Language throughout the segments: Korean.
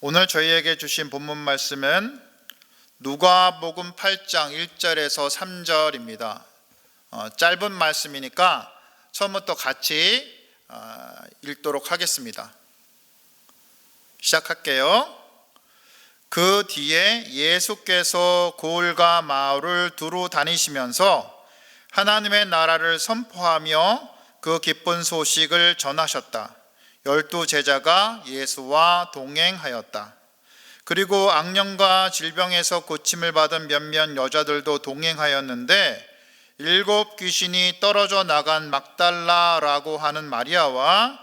오늘 저희에게 주신 본문 말씀은 누가복음 8장 1절에서 3절입니다. 짧은 말씀이니까 처음부터 같이 읽도록 하겠습니다. 시작할게요. 그 뒤에 예수께서 고을과 마을을 두루 다니시면서 하나님의 나라를 선포하며 그 기쁜 소식을 전하셨다. 12 제자가 예수와 동행하였다. 그리고 악령과 질병에서 고침을 받은 몇몇 여자들도 동행하였는데 7 귀신이 떨어져 나간 막달라라고 하는 마리아와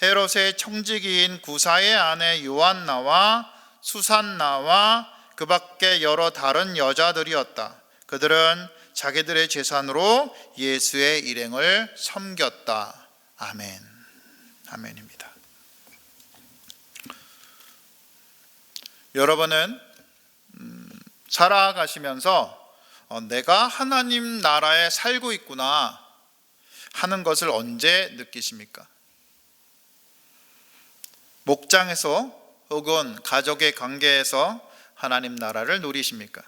헤롯의 청지기인 구사의 아내 요한나와 수산나와 그 밖에 여러 다른 여자들이었다. 그들은 자기들의 재산으로 예수의 일행을 섬겼다. 아멘. 아멘입니다. 여러분은 살아가시면서 내가 하나님 나라에 살고 있구나 하는 것을 언제 느끼십니까? 목장에서 혹은 가족의 관계에서 하나님 나라를 누리십니까?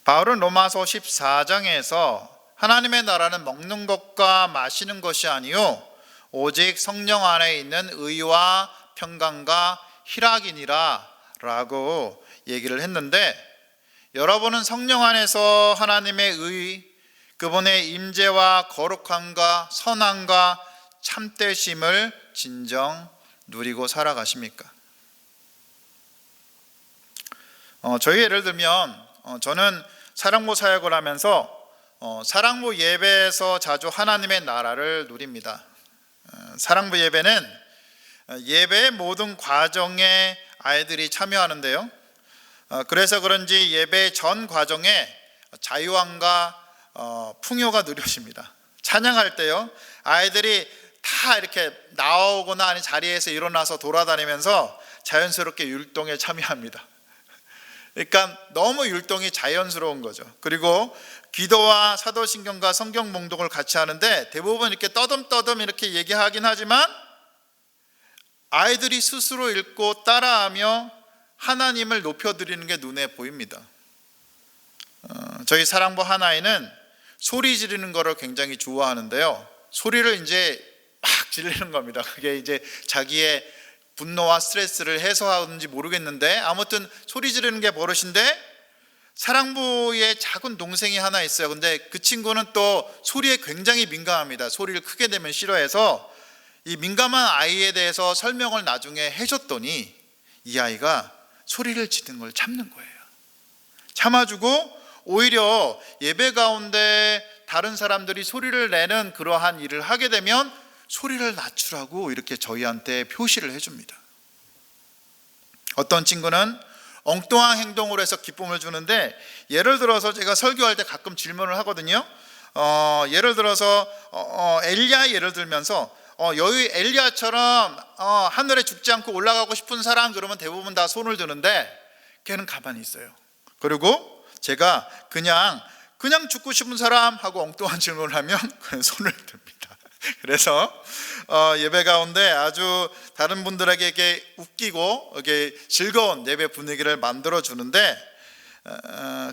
바울은 로마서 14장에서 하나님의 나라는 먹는 것과 마시는 것이 아니요 오직 성령 안에 있는 의와 평강과 희락이니라 라고 얘기를 했는데, 여러분은 성령 안에서 하나님의 의, 그분의 임재와 거룩함과 선함과 참되심을 진정 누리고 살아가십니까? 저희 예를 들면 저는 사랑부 사역을 하면서 사랑부 예배에서 자주 하나님의 나라를 누립니다. 사랑부 예배는 예배의 모든 과정에 아이들이 참여하는데요, 그래서 그런지 예배 전 과정에 자유함과 풍요가 누려집니다. 찬양할 때요, 아이들이 다 이렇게 나오거나 아니 자리에서 일어나서 돌아다니면서 자연스럽게 율동에 참여합니다. 그러니까 너무 율동이 자연스러운 거죠. 그리고 기도와 사도신경과 성경 봉독을 같이 하는데 대부분 이렇게 떠듬떠듬 이렇게 얘기하긴 하지만 아이들이 스스로 읽고 따라하며 하나님을 높여드리는 게 눈에 보입니다. 저희 사랑부 하나이는 소리 지르는 거를 굉장히 좋아하는데요, 소리를 이제 막 지르는 겁니다. 그게 이제 자기의 분노와 스트레스를 해소하는지 모르겠는데 아무튼 소리 지르는 게 버릇인데, 사랑부의 작은 동생이 하나 있어요. 근데 그 친구는 또 소리에 굉장히 민감합니다. 소리를 크게 내면 싫어해서 이 민감한 아이에 대해서 설명을 나중에 해줬더니 이 아이가 소리를 지르는 걸 참는 거예요. 참아주고 오히려 예배 가운데 다른 사람들이 소리를 내는 그러한 일을 하게 되면 소리를 낮추라고 이렇게 저희한테 표시를 해줍니다. 어떤 친구는 엉뚱한 행동으로 해서 기쁨을 주는데, 예를 들어서 제가 설교할 때 가끔 질문을 하거든요. 예를 들어서 엘리야 예를 들면서 여기 엘리야처럼 하늘에 죽지 않고 올라가고 싶은 사람, 그러면 대부분 다 손을 드는데 걔는 가만히 있어요. 그리고 제가 그냥 죽고 싶은 사람 하고 엉뚱한 질문을 하면 그냥 손을 듭니다. 그래서 예배 가운데 아주 다른 분들에게 웃기고 이렇게 즐거운 예배 분위기를 만들어 주는데,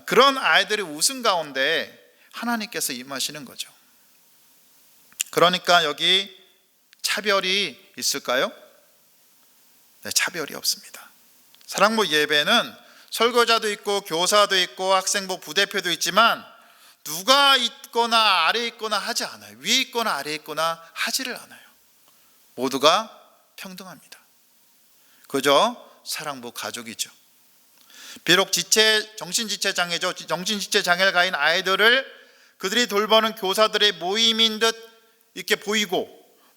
그런 아이들이 웃음 가운데 하나님께서 임하시는 거죠. 그러니까 여기 차별이 있을까요? 네, 차별이 없습니다. 사랑부 예배는 설교자도 있고 교사도 있고 학생부 부대표도 있지만 누가 있거나 아래 있거나 하지 않아요. 위에 있거나 아래 있거나 하지를 않아요. 모두가 평등합니다. 그저 사랑부 가족이죠. 비록 정신지체 장애죠. 정신지체 장애를 가진 아이들을 그들이 돌보는 교사들의 모임인 듯 이렇게 보이고,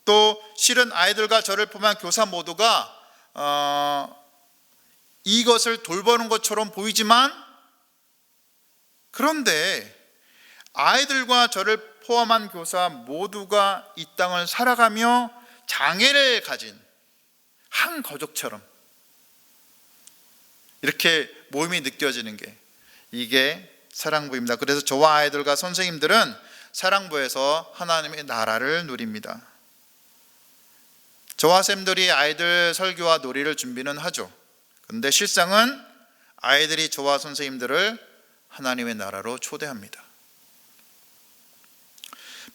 또 실은 아이들과 저를 포함한 교사 모두가 이것을 돌보는 것처럼 보이지만, 그런데 아이들과 저를 포함한 교사 모두가 이 땅을 살아가며 장애를 가진 한 가족처럼 이렇게 모임이 느껴지는 게, 이게 사랑부입니다. 그래서 저와 아이들과 선생님들은 사랑부에서 하나님의 나라를 누립니다. 저와 쌤들이 아이들 설교와 놀이를 준비는 하죠. 그런데 실상은 아이들이 저와 선생님들을 하나님의 나라로 초대합니다.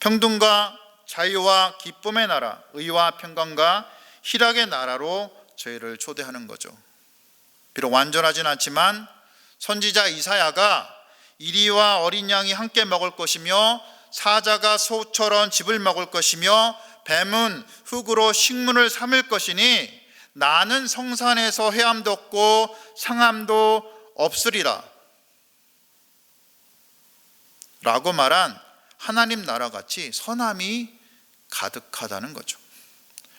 평등과 자유와 기쁨의 나라, 의와 평강과 희락의 나라로 저희를 초대하는 거죠. 비록 완전하진 않지만 선지자 이사야가 이리와 어린 양이 함께 먹을 것이며 사자가 소처럼 즙을 먹을 것이며 뱀은 흙으로 식물을 삼을 것이니 나는 성산에서 해함도 없고 상함도 없으리라 라고 말한 하나님 나라같이 선함이 가득하다는 거죠.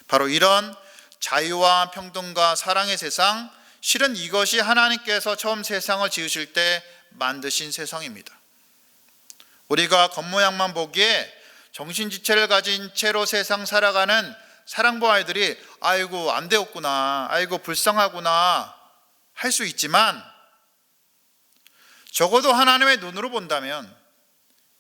바로 이런 자유와 평등과 사랑의 세상, 실은 이것이 하나님께서 처음 세상을 지으실 때 만드신 세상입니다. 우리가 겉모양만 보기에 정신지체를 가진 채로 세상 살아가는 사랑부 아이들이 아이고 안 되었구나, 아이고 불쌍하구나 할 수 있지만, 적어도 하나님의 눈으로 본다면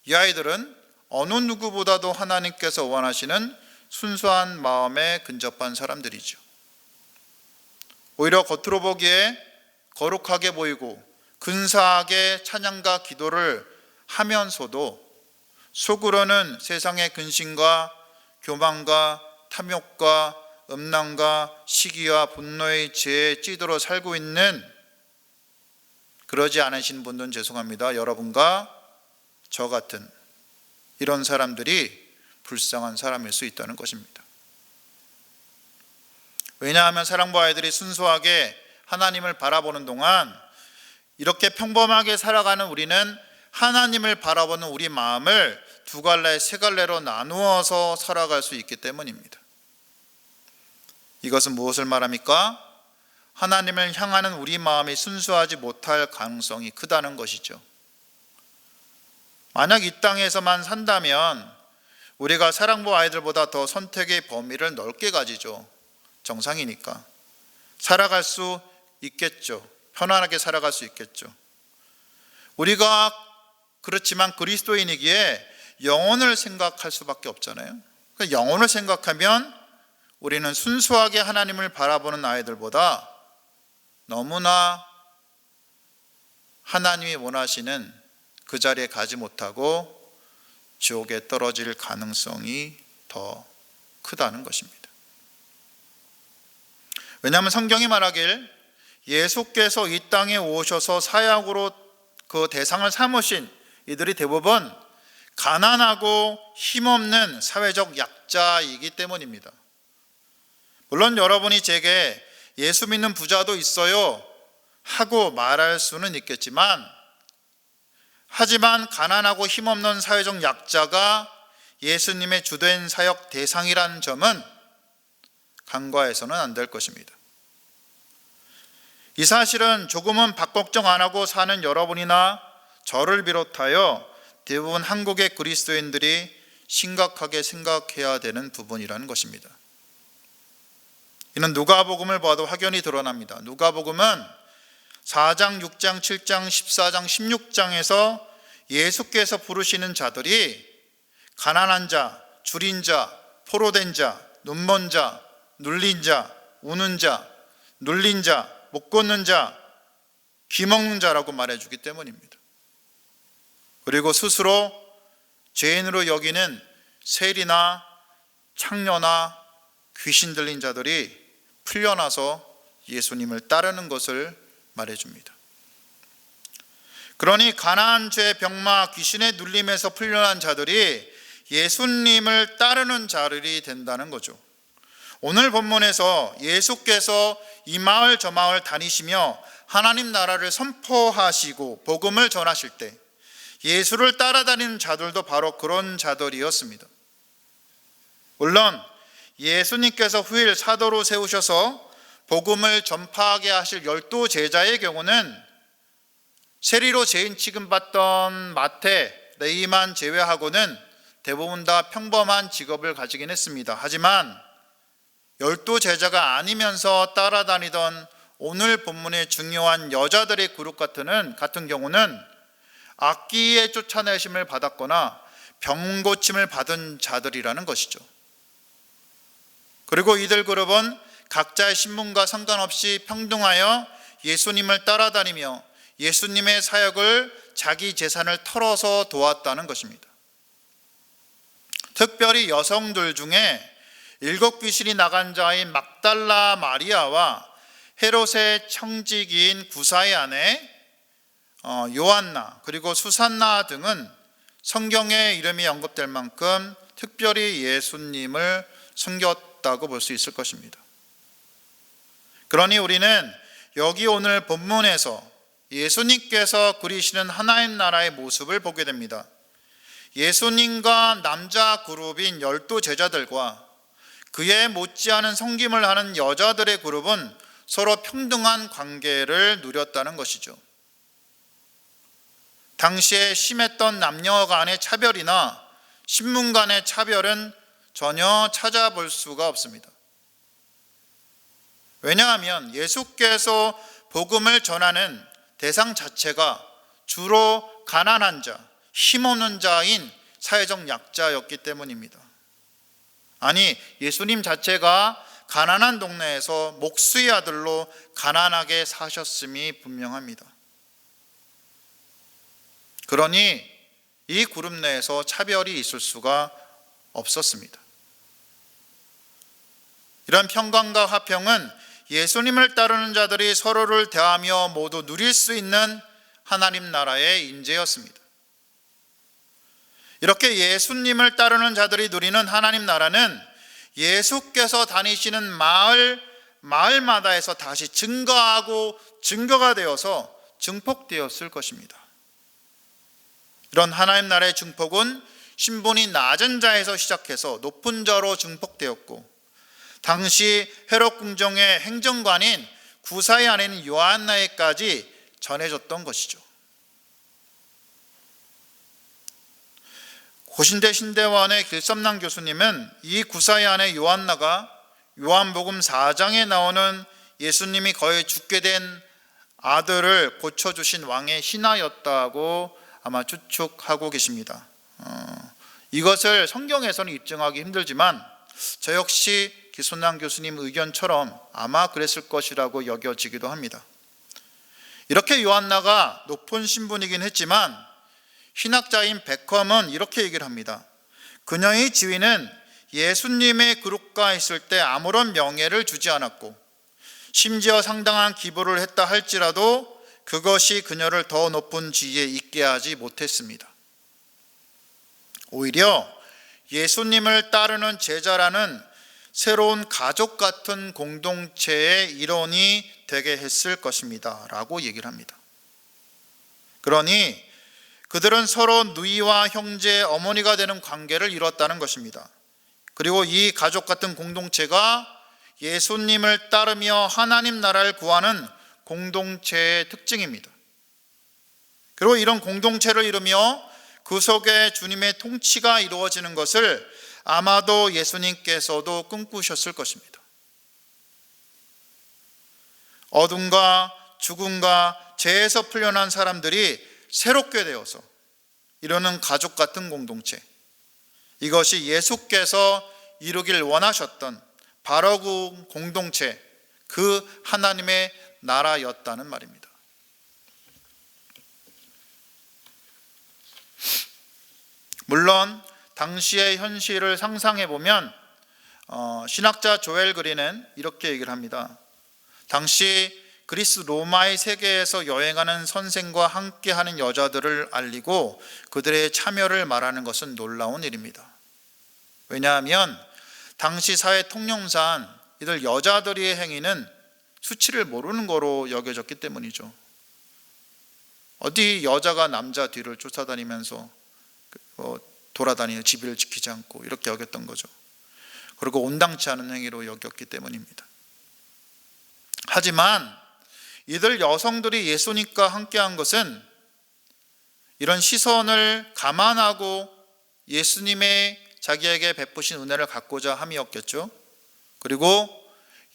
이 아이들은 어느 누구보다도 하나님께서 원하시는 순수한 마음에 근접한 사람들이죠. 오히려 겉으로 보기에 거룩하게 보이고 근사하게 찬양과 기도를 하면서도 속으로는 세상의 근심과 교만과 탐욕과 음란과 시기와 분노의 죄에 찌들어 살고 있는, 그러지 않으신 분들은 죄송합니다, 여러분과 저 같은 이런 사람들이 불쌍한 사람일 수 있다는 것입니다. 왜냐하면 사랑부 아이들이 순수하게 하나님을 바라보는 동안 이렇게 평범하게 살아가는 우리는 하나님을 바라보는 우리 마음을 두 갈래, 세 갈래로 나누어서 살아갈 수 있기 때문입니다. 이것은 무엇을 말합니까? 하나님을 향하는 우리 마음이 순수하지 못할 가능성이 크다는 것이죠. 만약 이 땅에서만 산다면 우리가 사랑부 아이들보다 더 선택의 범위를 넓게 가지죠. 정상이니까 살아갈 수 있겠죠. 편안하게 살아갈 수 있겠죠. 우리가 그렇지만 그리스도인이기에 영혼을 생각할 수밖에 없잖아요. 영혼을 생각하면 우리는 순수하게 하나님을 바라보는 아이들보다 너무나 하나님이 원하시는 그 자리에 가지 못하고 지옥에 떨어질 가능성이 더 크다는 것입니다. 왜냐하면 성경이 말하길 예수께서 이 땅에 오셔서 사역으로 그 대상을 삼으신 이들이 대부분 가난하고 힘없는 사회적 약자이기 때문입니다. 물론 여러분이 제게 예수 믿는 부자도 있어요 하고 말할 수는 있겠지만, 하지만 가난하고 힘없는 사회적 약자가 예수님의 주된 사역 대상이라는 점은 간과해서는 안 될 것입니다. 이 사실은 조금은 밥 걱정 안 하고 사는 여러분이나 저를 비롯하여 대부분 한국의 그리스도인들이 심각하게 생각해야 되는 부분이라는 것입니다. 이는 누가복음을 봐도 확연히 드러납니다. 누가복음은 4장, 6장, 7장, 14장, 16장에서 예수께서 부르시는 자들이 가난한 자, 줄인 자, 포로된 자, 눈먼 자, 눌린 자, 우는 자, 눌린 자, 못 걷는 자, 귀먹는 자라고 말해주기 때문입니다. 그리고 스스로 죄인으로 여기는 세리나 창녀나 귀신 들린 자들이 풀려나서 예수님을 따르는 것을 말해줍니다. 그러니 가난, 죄, 병마, 귀신의 눌림에서 풀려난 자들이 예수님을 따르는 자들이 된다는 거죠. 오늘 본문에서 예수께서 이 마을 저 마을 다니시며 하나님 나라를 선포하시고 복음을 전하실 때 예수를 따라다니는 자들도 바로 그런 자들이었습니다. 물론 예수님께서 후일 사도로 세우셔서 복음을 전파하게 하실 12 제자의 경우는 세리로 죄인 취급받던 마태, 레위만 제외하고는 대부분 다 평범한 직업을 가지긴 했습니다. 하지만 12 제자가 아니면서 따라다니던 오늘 본문의 중요한 여자들의 그룹 같은 경우는 악기의 쫓아내심을 받았거나 병고침을 받은 자들이라는 것이죠. 그리고 이들 그룹은 각자의 신분과 상관없이 평등하여 예수님을 따라다니며 예수님의 사역을 자기 재산을 털어서 도왔다는 것입니다. 특별히 여성들 중에 7 귀신이 나간 자인 막달라 마리아와 헤롯의 청지기인 구사의 아내 요한나 그리고 수산나 등은 성경에 이름이 언급될 만큼 특별히 예수님을 섬겼다고 볼 수 있을 것입니다. 그러니 우리는 여기 오늘 본문에서 예수님께서 그리시는 하나님 나라의 모습을 보게 됩니다. 예수님과 남자 그룹인 12 제자들과 그에 못지않은 섬김을 하는 여자들의 그룹은 서로 평등한 관계를 누렸다는 것이죠. 당시에 심했던 남녀 간의 차별이나 신분 간의 차별은 전혀 찾아볼 수가 없습니다. 왜냐하면 예수께서 복음을 전하는 대상 자체가 주로 가난한 자, 힘없는 자인 사회적 약자였기 때문입니다. 아니, 예수님 자체가 가난한 동네에서 목수의 아들로 가난하게 사셨음이 분명합니다. 그러니 이 그룹 내에서 차별이 있을 수가 없었습니다. 이런 평강과 화평은 예수님을 따르는 자들이 서로를 대하며 모두 누릴 수 있는 하나님 나라의 인재였습니다. 이렇게 예수님을 따르는 자들이 누리는 하나님 나라는 예수께서 다니시는 마을마다에서 다시 증거하고 증거가 되어서 증폭되었을 것입니다. 이런 하나님 나라의 증폭은 신분이 낮은 자에서 시작해서 높은 자로 증폭되었고, 당시 헤롯 궁정의 행정관인 구사의 아내인 요한나에까지 전해졌던 것이죠. 고신대 신대원의 길섭남 교수님은 이 구사의 아내 요한나가 요한복음 4장에 나오는 예수님이 거의 죽게 된 아들을 고쳐주신 왕의 신하였다고 아마 추측하고 계십니다. 이것을 성경에서는 입증하기 힘들지만 저 역시 길섭남 교수님 의견처럼 아마 그랬을 것이라고 여겨지기도 합니다. 이렇게 요한나가 높은 신분이긴 했지만 신학자인 베컴은 이렇게 얘기를 합니다. 그녀의 지위는 예수님의 그룹과 있을 때 아무런 명예를 주지 않았고, 심지어 상당한 기부를 했다 할지라도 그것이 그녀를 더 높은 지위에 있게 하지 못했습니다. 오히려 예수님을 따르는 제자라는 새로운 가족 같은 공동체의 일원이 되게 했을 것입니다 라고 얘기를 합니다. 그러니 그들은 서로 누이와 형제, 어머니가 되는 관계를 이뤘다는 것입니다. 그리고 이 가족 같은 공동체가 예수님을 따르며 하나님 나라를 구하는 공동체의 특징입니다. 그리고 이런 공동체를 이루며 그 속에 주님의 통치가 이루어지는 것을 아마도 예수님께서도 꿈꾸셨을 것입니다. 어둠과 죽음과 죄에서 풀려난 사람들이 새롭게 되어서 이루는 가족 같은 공동체, 이것이 예수께서 이루길 원하셨던 바로 그 공동체, 그 하나님의 나라였다는 말입니다. 물론 당시의 현실을 상상해 보면 신학자 조엘 그린은 이렇게 얘기를 합니다. 당시 그리스 로마의 세계에서 여행하는 선생과 함께하는 여자들을 알리고 그들의 참여를 말하는 것은 놀라운 일입니다. 왜냐하면 당시 사회 통념상 이들 여자들의 행위는 수치를 모르는 거로 여겨졌기 때문이죠. 어디 여자가 남자 뒤를 쫓아다니면서 돌아다니는 지비를 지키지 않고 이렇게 여겼던 거죠. 그리고 온당치 않은 행위로 여겼기 때문입니다. 하지만 이들 여성들이 예수님과 함께한 것은 이런 시선을 감안하고 예수님의 자기에게 베푸신 은혜를 갖고자 함이었겠죠. 그리고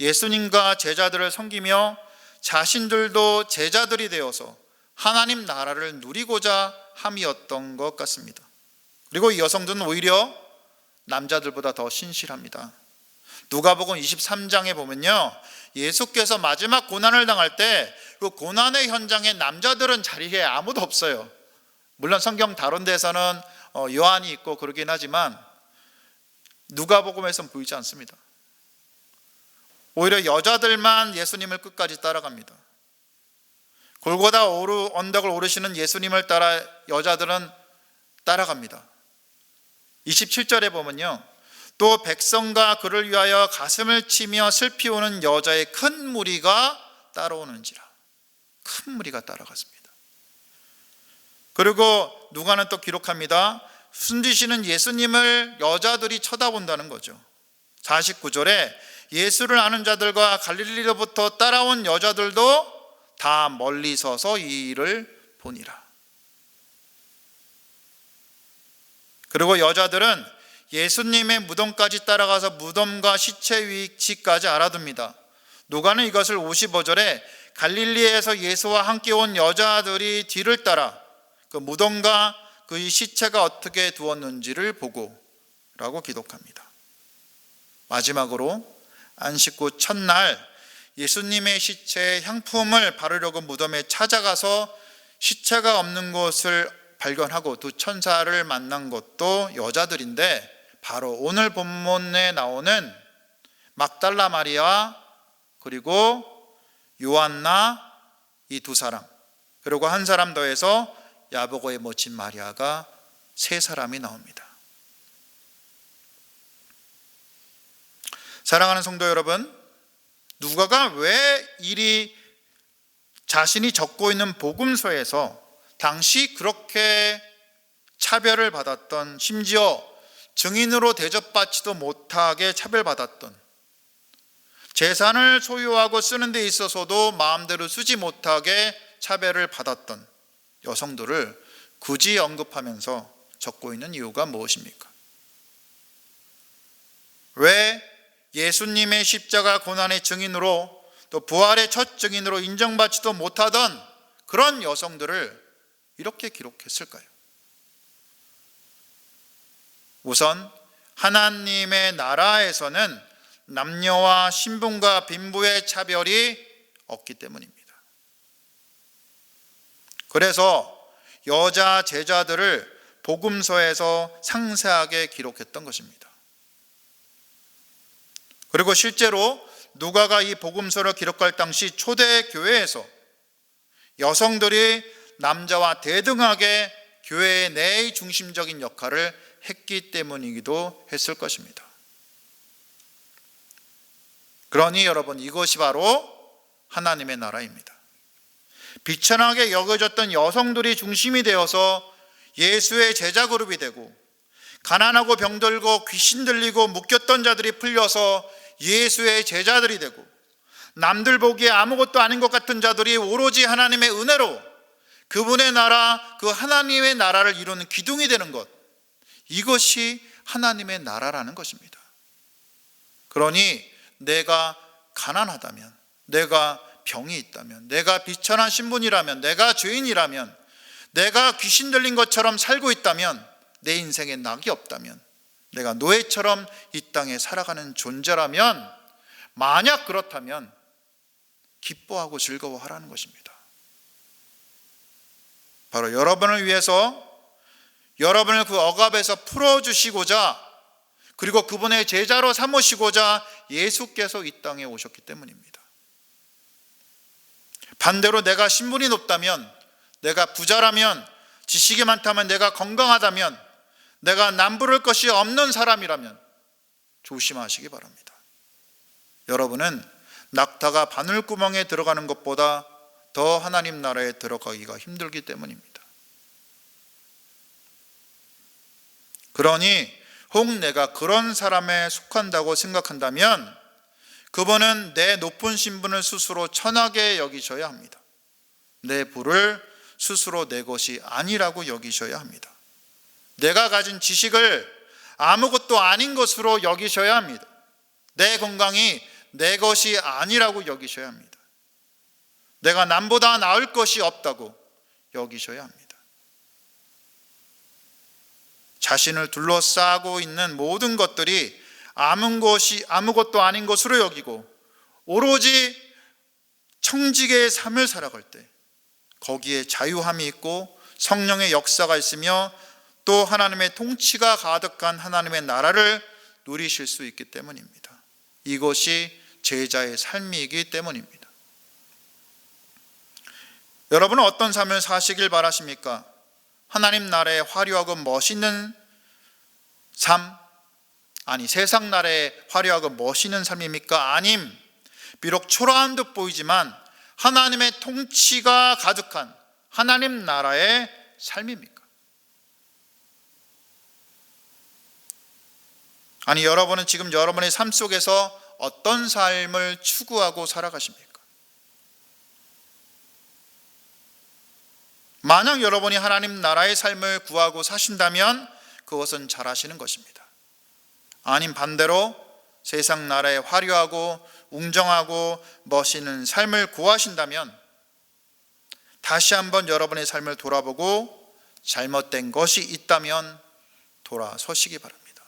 예수님과 제자들을 섬기며 자신들도 제자들이 되어서 하나님 나라를 누리고자 함이었던 것 같습니다. 그리고 이 여성들은 오히려 남자들보다 더 신실합니다. 누가복음 23장에 보면요, 예수께서 마지막 고난을 당할 때 그 고난의 현장에 남자들은 자리에 아무도 없어요. 물론 성경 다른 데서는 요한이 있고 그러긴 하지만 누가복음에서는 보이지 않습니다. 오히려 여자들만 예수님을 끝까지 따라갑니다. 골고다 언덕을 오르시는 예수님을 따라 여자들은 따라갑니다. 27절에 보면요, 또 백성과 그를 위하여 가슴을 치며 슬피 우는 여자의 큰 무리가 따라오는지라. 큰 무리가 따라갔습니다. 그리고 누가는 또 기록합니다. 숨지시는 예수님을 여자들이 쳐다본다는 거죠. 49절에 예수를 아는 자들과 갈릴리로부터 따라온 여자들도 다 멀리 서서 이 일을 보니라. 그리고 여자들은 예수님의 무덤까지 따라가서 무덤과 시체 위치까지 알아둡니다. 누가는 이것을 55절에 갈릴리에서 예수와 함께 온 여자들이 뒤를 따라 그 무덤과 그의 시체가 어떻게 두었는지를 보고 라고 기록합니다. 마지막으로 안식 후 첫날 예수님의 시체에 향품을 바르려고 무덤에 찾아가서 시체가 없는 곳을 발견하고 두 천사를 만난 것도 여자들인데, 바로 오늘 본문에 나오는 막달라 마리아 그리고 요한나, 이 두 사람, 그리고 한 사람 더해서 야보고의 모친 마리아가 세 사람이 나옵니다. 사랑하는 성도 여러분, 누가가 왜 이리 자신이 적고 있는 복음서에서 당시 그렇게 차별을 받았던, 심지어 증인으로 대접받지도 못하게 차별받았던, 재산을 소유하고 쓰는 데 있어서도 마음대로 쓰지 못하게 차별을 받았던 여성들을 굳이 언급하면서 적고 있는 이유가 무엇입니까? 왜 예수님의 십자가 고난의 증인으로, 또 부활의 첫 증인으로 인정받지도 못하던 그런 여성들을 이렇게 기록했을까요? 우선 하나님의 나라에서는 남녀와 신분과 빈부의 차별이 없기 때문입니다. 그래서 여자 제자들을 복음서에서 상세하게 기록했던 것입니다. 그리고 실제로 누가가 이 복음서를 기록할 당시 초대 교회에서 여성들이 남자와 대등하게 교회의 내의 중심적인 역할을 했기 때문이기도 했을 것입니다. 그러니 여러분, 이것이 바로 하나님의 나라입니다. 비천하게 여겨졌던 여성들이 중심이 되어서 예수의 제자 그룹이 되고, 가난하고 병들고 귀신 들리고 묶였던 자들이 풀려서 예수의 제자들이 되고, 남들 보기에 아무것도 아닌 것 같은 자들이 오로지 하나님의 은혜로 그분의 나라, 그 하나님의 나라를 이루는 기둥이 되는 것, 이것이 하나님의 나라라는 것입니다. 그러니 내가 가난하다면, 내가 병이 있다면, 내가 비천한 신분이라면, 내가 죄인이라면, 내가 귀신 들린 것처럼 살고 있다면, 내 인생에 낙이 없다면, 내가 노예처럼 이 땅에 살아가는 존재라면, 만약 그렇다면 기뻐하고 즐거워하라는 것입니다. 바로 여러분을 위해서, 여러분을 그 억압에서 풀어주시고자, 그리고 그분의 제자로 삼으시고자 예수께서 이 땅에 오셨기 때문입니다. 반대로 내가 신분이 높다면, 내가 부자라면, 지식이 많다면, 내가 건강하다면, 내가 남부를 것이 없는 사람이라면 조심하시기 바랍니다. 여러분은 낙타가 바늘구멍에 들어가는 것보다 더 하나님 나라에 들어가기가 힘들기 때문입니다. 그러니 혹 내가 그런 사람에 속한다고 생각한다면 그분은 내 높은 신분을 스스로 천하게 여기셔야 합니다. 내 부를 스스로 내 것이 아니라고 여기셔야 합니다. 내가 가진 지식을 아무것도 아닌 것으로 여기셔야 합니다. 내 건강이 내 것이 아니라고 여기셔야 합니다. 내가 남보다 나을 것이 없다고 여기셔야 합니다. 자신을 둘러싸고 있는 모든 것들이 아무것도 아닌 것으로 여기고 오로지 청지기의 삶을 살아갈 때 거기에 자유함이 있고 성령의 역사가 있으며 또 하나님의 통치가 가득한 하나님의 나라를 누리실 수 있기 때문입니다. 이것이 제자의 삶이기 때문입니다. 여러분은 어떤 삶을 사시길 바라십니까? 하나님 나라의 화려하고 멋있는 삶, 아니 세상 나라의 화려하고 멋있는 삶입니까? 아님 비록 초라한 듯 보이지만 하나님의 통치가 가득한 하나님 나라의 삶입니까? 아니 여러분은 지금 여러분의 삶 속에서 어떤 삶을 추구하고 살아가십니까? 만약 여러분이 하나님 나라의 삶을 구하고 사신다면 그것은 잘하시는 것입니다. 아님 반대로 세상 나라의 화려하고 웅장하고 멋있는 삶을 구하신다면 다시 한번 여러분의 삶을 돌아보고 잘못된 것이 있다면 돌아서시기 바랍니다.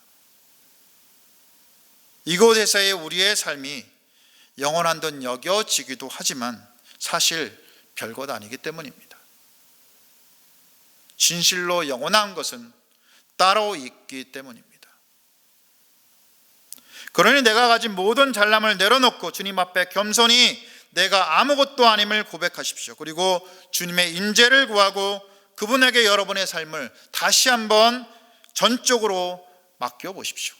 이곳에서의 우리의 삶이 영원한 듯 여겨지기도 하지만 사실 별것 아니기 때문입니다. 진실로 영원한 것은 따로 있기 때문입니다. 그러니 내가 가진 모든 잘남을 내려놓고 주님 앞에 겸손히 내가 아무것도 아님을 고백하십시오. 그리고 주님의 인재를 구하고 그분에게 여러분의 삶을 다시 한번 전적으로 맡겨보십시오.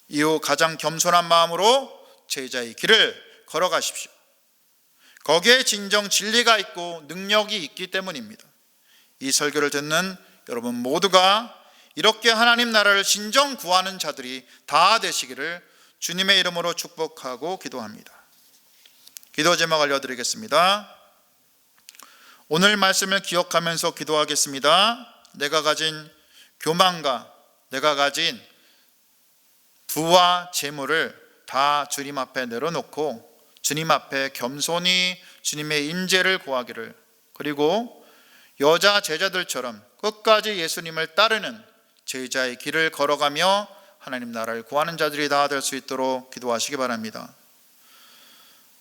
이후 가장 겸손한 마음으로 제자의 길을 걸어가십시오. 거기에 진정 진리가 있고 능력이 있기 때문입니다. 이 설교를 듣는 여러분 모두가 이렇게 하나님 나라를 진정 구하는 자들이 다 되시기를 주님의 이름으로 축복하고 기도합니다. 기도 제목 알려드리겠습니다. 오늘 말씀을 기억하면서 기도하겠습니다. 내가 가진 교만과 내가 가진 부와 재물을 다 주님 앞에 내려놓고 주님 앞에 겸손히 주님의 인재를 구하기를, 그리고 여자 제자들처럼 끝까지 예수님을 따르는 제자의 길을 걸어가며 하나님 나라를 구하는 자들이 다 될 수 있도록 기도하시기 바랍니다.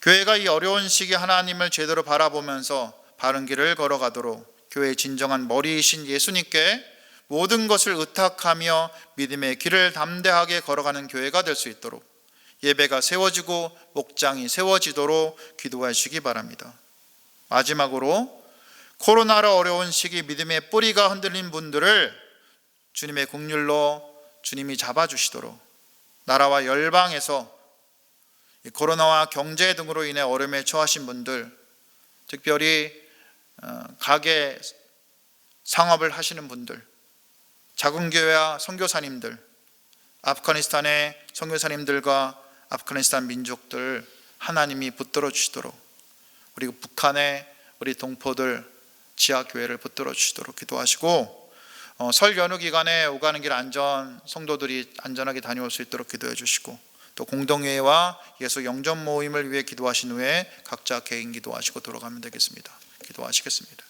교회가 이 어려운 시기에 하나님을 제대로 바라보면서 바른 길을 걸어가도록 교회의 진정한 머리이신 예수님께 모든 것을 의탁하며 믿음의 길을 담대하게 걸어가는 교회가 될 수 있도록 예배가 세워지고 목장이 세워지도록 기도하시기 바랍니다. 마지막으로 코로나로 어려운 시기 믿음의 뿌리가 흔들린 분들을 주님의 긍휼로 주님이 잡아주시도록, 나라와 열방에서 코로나와 경제 등으로 인해 어려움에 처하신 분들, 특별히 가게 상업을 하시는 분들, 작은 교회와 선교사님들, 아프가니스탄의 선교사님들과 아프가니스탄 민족들 하나님이 붙들어 주시도록, 그리고 북한의 우리 동포들 지하교회를 붙들어 주시도록 기도하시고, 설 연휴 기간에 오가는 길 성도들이 안전하게 다녀올 수 있도록 기도해 주시고, 또 공동회와 예수 영접 모임을 위해 기도하신 후에 각자 개인 기도하시고 돌아가면 되겠습니다. 기도하시겠습니다.